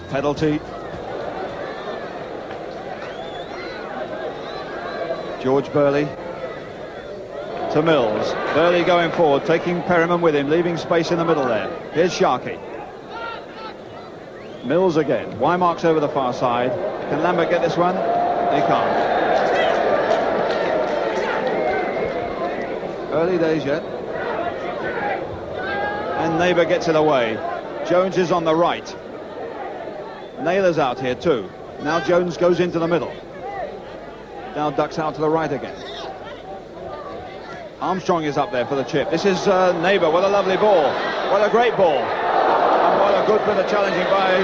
Penalty. George Burley to Mills. Burley going forward, taking Perryman with him, leaving space in the middle there. Here's Sharkey. Mills again. Wymark's over the far side. Can Lambert get this one? He can't. Early days yet. And Neighbour gets it away. Jones is on the right. Naylor's out here too. Now Jones goes into the middle. Now ducks out to the right again. Armstrong is up there for the chip. This is Neighbour. What a lovely ball. What a great ball. And what a good bit of challenging by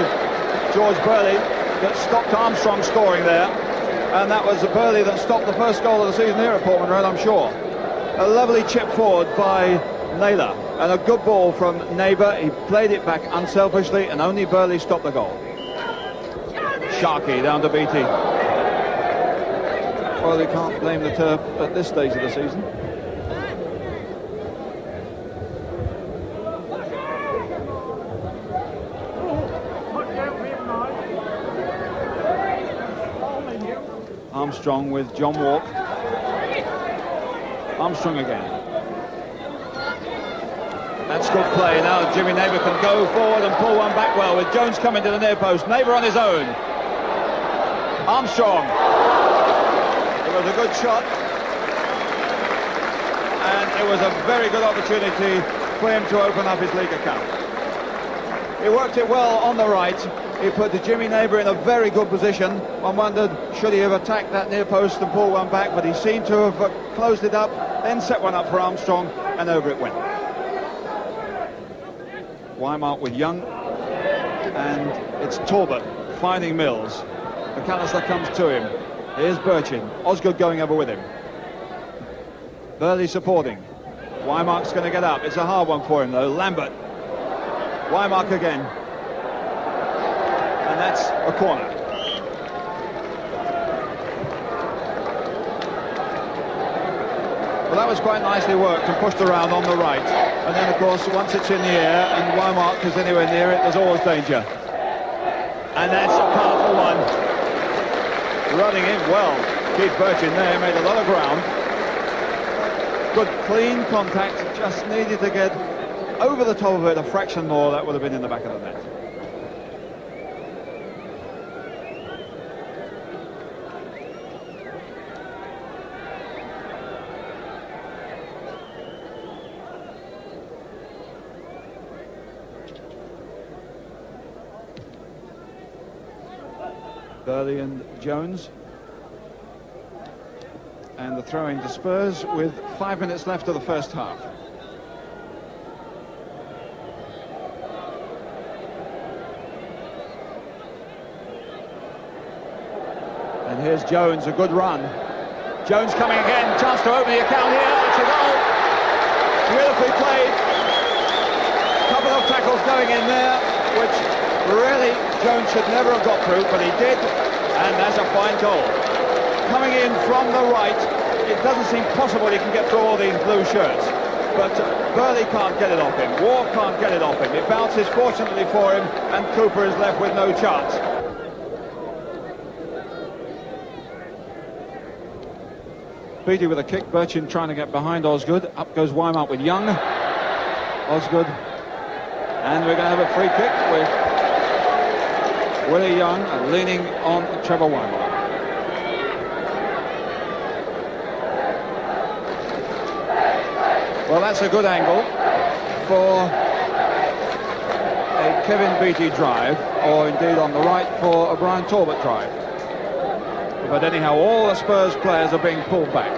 George Burley that stopped Armstrong scoring there. And that was Burley that stopped the first goal of the season here at Portman Road, I'm sure. A lovely chip forward by Naylor. And a good ball from Neighbour. He played it back unselfishly and only Burley stopped the goal. Sharkey down to Beattie. Well, they can't blame the turf at this stage of the season. Armstrong with John Walk. Armstrong again. That's good play. Now Jimmy Neighbour can go forward and pull one back well with Jones coming to the near post. Neighbour on his own. Armstrong. It was a good shot. And it was a very good opportunity for him to open up his league account. He worked it well on the right. He put the Jimmy Neighbour in a very good position. One wondered, should he have attacked that near post and pulled one back, but he seemed to have closed it up, then set one up for Armstrong, and over it went. Wymark with Young, and it's Talbot finding Mills. McAllister comes to him. Here's Birchin. Osgood going over with him. Burley supporting. Wymark's going to get up. It's a hard one for him, though. Lambert. Wymark again. And that's a corner. Well, that was quite nicely worked and pushed around on the right. And then, of course, once it's in the air and Wymark is anywhere near it, there's always danger. And that's a powerful one. Running in well. Keith Birchin there made a lot of ground. Good, clean contact. Just needed to get over the top of it a fraction more. That would have been in the back of the net. Burley and Jones, and the throw in to Spurs with 5 minutes left of the first half. And here's Jones, a good run. Jones coming again, chance to open the account here. It's a goal. Beautifully played. A couple of tackles going in there, which really Jones should never have got through, but he did, and that's a fine goal. Coming in from the right, it doesn't seem possible he can get through all these blue shirts, but Burley can't get it off him. Ward can't get it off him. It bounces fortunately for him, and Cooper is left with no chance. Beattie with a kick, Birchin trying to get behind Osgood. Up goes Wymark with Young. Osgood. And we're going to have a free kick with Willie Young leaning on Trevor Wymark. Well, that's a good angle for a Kevin Beattie drive, or indeed on the right for a Brian Talbot drive. But anyhow, all the Spurs players are being pulled back.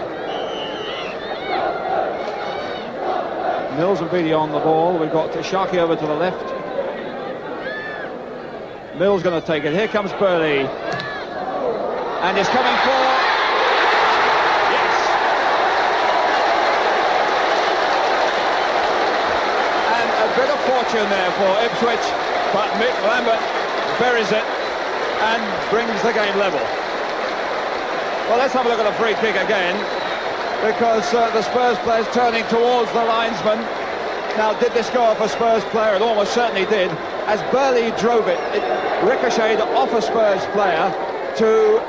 Mills and Beattie on the ball. We've got Sharkey over to the left. Mills going to take it. Here comes Burley. And he's coming for... Yes! And a bit of fortune there for Ipswich, but Mick Lambert buries it and brings the game level. Well, let's have a look at the free kick again, because the Spurs player's turning towards the linesman. Now, did this go off a Spurs player? It almost certainly did. As Burley drove it, it ricocheted off a Spurs player to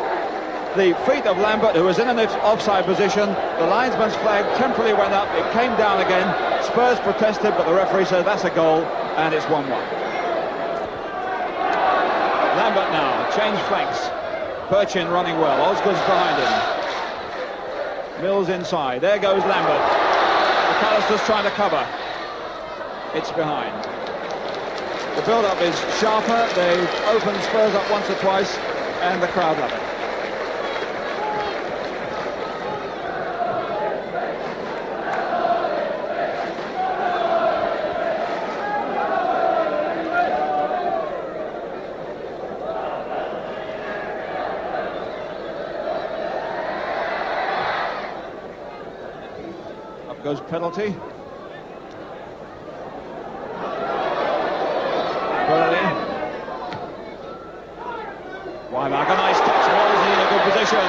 the feet of Lambert, who was in an offside position. The linesman's flag temporarily went up, it came down again. Spurs protested, but the referee said that's a goal, and it's 1-1. Lambert now, change flanks. Birchin running well, Osgood's behind him. Mills inside, there goes Lambert. McAllister's trying to cover. It's behind. The build-up is sharper, they've opened Spurs up once or twice, and the crowd love it. Up goes penalty. Burley. Wymark, a nice touch. Mills in a good position.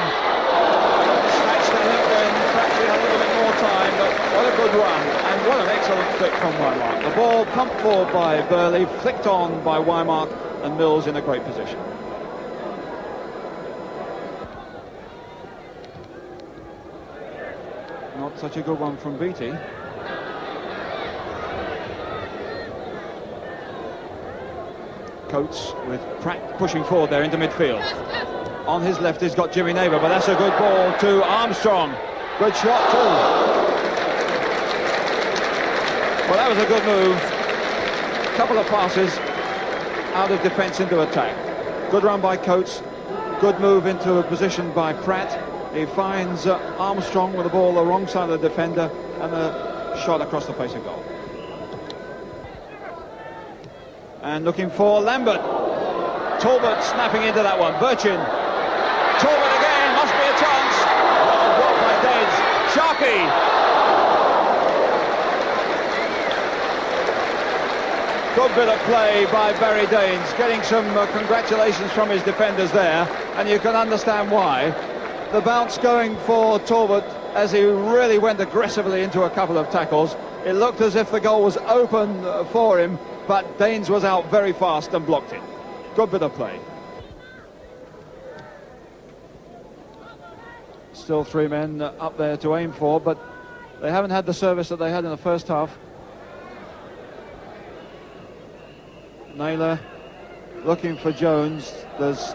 Snatched at it when perhaps he had a little bit more time, but what a good run and what an excellent flick from Wymark. The ball pumped forward by Burley, flicked on by Wymark, and Mills in a great position. Not such a good one from Beattie. Coates with Pratt pushing forward there into midfield. On his left he's got Jimmy Neighbour, but that's a good ball to Armstrong. Good shot too. Well, that was a good move. Couple of passes out of defence into attack. Good run by Coates. Good move into a position by Pratt. He finds Armstrong with the ball the wrong side of the defender, and a shot across the face of goal. And looking for Lambert. Talbot snapping into that one. Birchin. Talbot again. Must be a chance. Well blocked by Daines. Sharkey. Good bit of play by Barry Daines. Getting some congratulations from his defenders there. And you can understand why. The bounce going for Talbot as he really went aggressively into a couple of tackles. It looked as if the goal was open for him, but Daines was out very fast and blocked it. Good bit of play. Still three men up there to aim for, but they haven't had the service that they had in the first half. Naylor looking for Jones. There's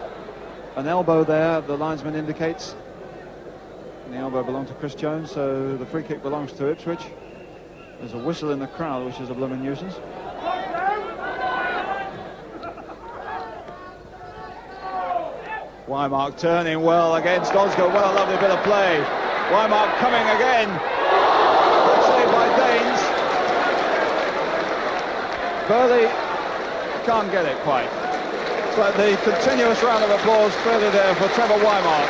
an elbow there, the linesman indicates. And the elbow belonged to Chris Jones, so the free kick belongs to Ipswich. There's a whistle in the crowd, which is a blooming nuisance. Wymark turning well against Osgood. What a lovely bit of play. Wymark coming again. Good save by Daines. Burley can't get it quite. But the continuous round of applause clearly there for Trevor Wymark.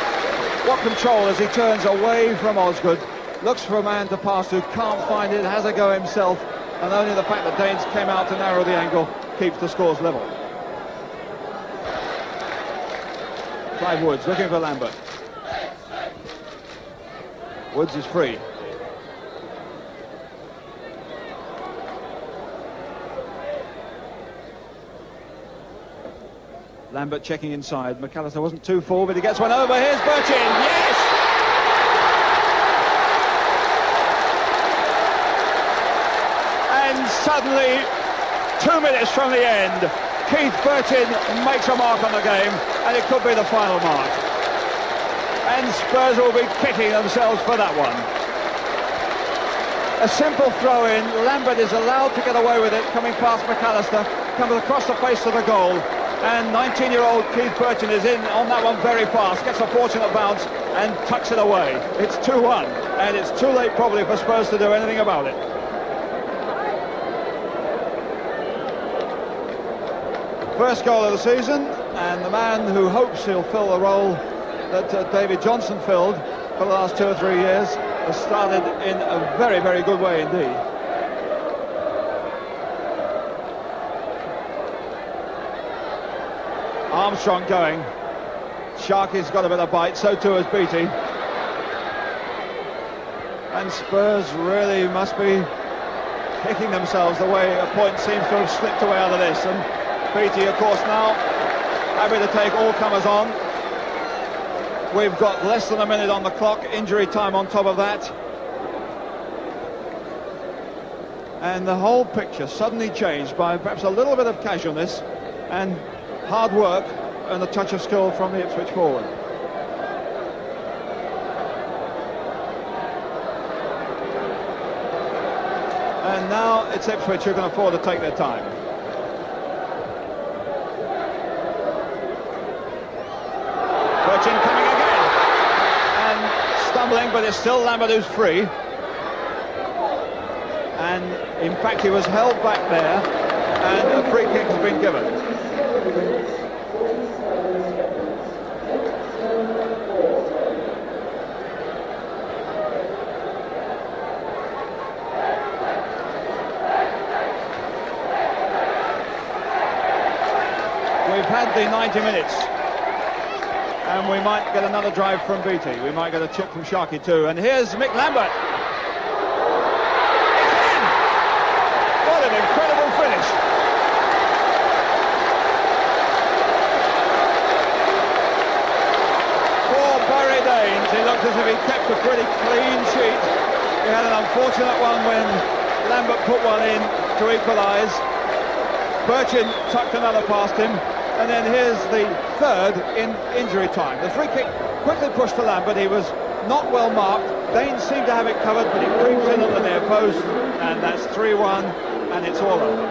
What control as he turns away from Osgood. Looks for a man to pass to, can't find it, has a go himself. And only the fact that Daines came out to narrow the angle keeps the scores level. Clive Woods looking for Lambert. Woods is free. Lambert checking inside. McAllister wasn't too forward, but he gets one over. Here's Birchin. Yes! And suddenly, 2 minutes from the end, Keith Birchin makes a mark on the game, and it could be the final mark. And Spurs will be kicking themselves for that one. A simple throw-in. Lambert is allowed to get away with it, coming past McAllister, comes across the face of the goal, and 19-year-old Keith Birchin is in on that one very fast, gets a fortunate bounce, and tucks it away. It's 2-1, and it's too late probably for Spurs to do anything about it. First goal of the season, and the man who hopes he'll fill the role that David Johnson filled for the last 2 or 3 years has started in a very, very good way indeed. Armstrong going. Sharkey's got a bit of bite, so too has Beattie. And Spurs really must be kicking themselves the way a point seems to have slipped away out of this. And Beattie, of course, now happy to take all comers on. We've got less than a minute on the clock, injury time on top of that. And the whole picture suddenly changed by perhaps a little bit of casualness and hard work and a touch of skill from the Ipswich forward. And now it's Ipswich who can afford to take their time. Burchin coming again, and stumbling, but it's still Lambert who's free. And in fact he was held back there, and a free kick has been given. We've had the 90 minutes, and we might get another drive from Beattie. We might get a chip from Sharkey too. And here's Mick Lambert. It's in! What an incredible finish. Poor Barry Daines, he looked as if he kept a pretty clean sheet. He had an unfortunate one when Lambert put one in to equalise. Burchin tucked another past him. And then here's the third in injury time. The free kick quickly pushed to Lambert. He was not well marked. Daines seemed to have it covered, but he creeps in at the near post, and that's 3-1, and it's all over.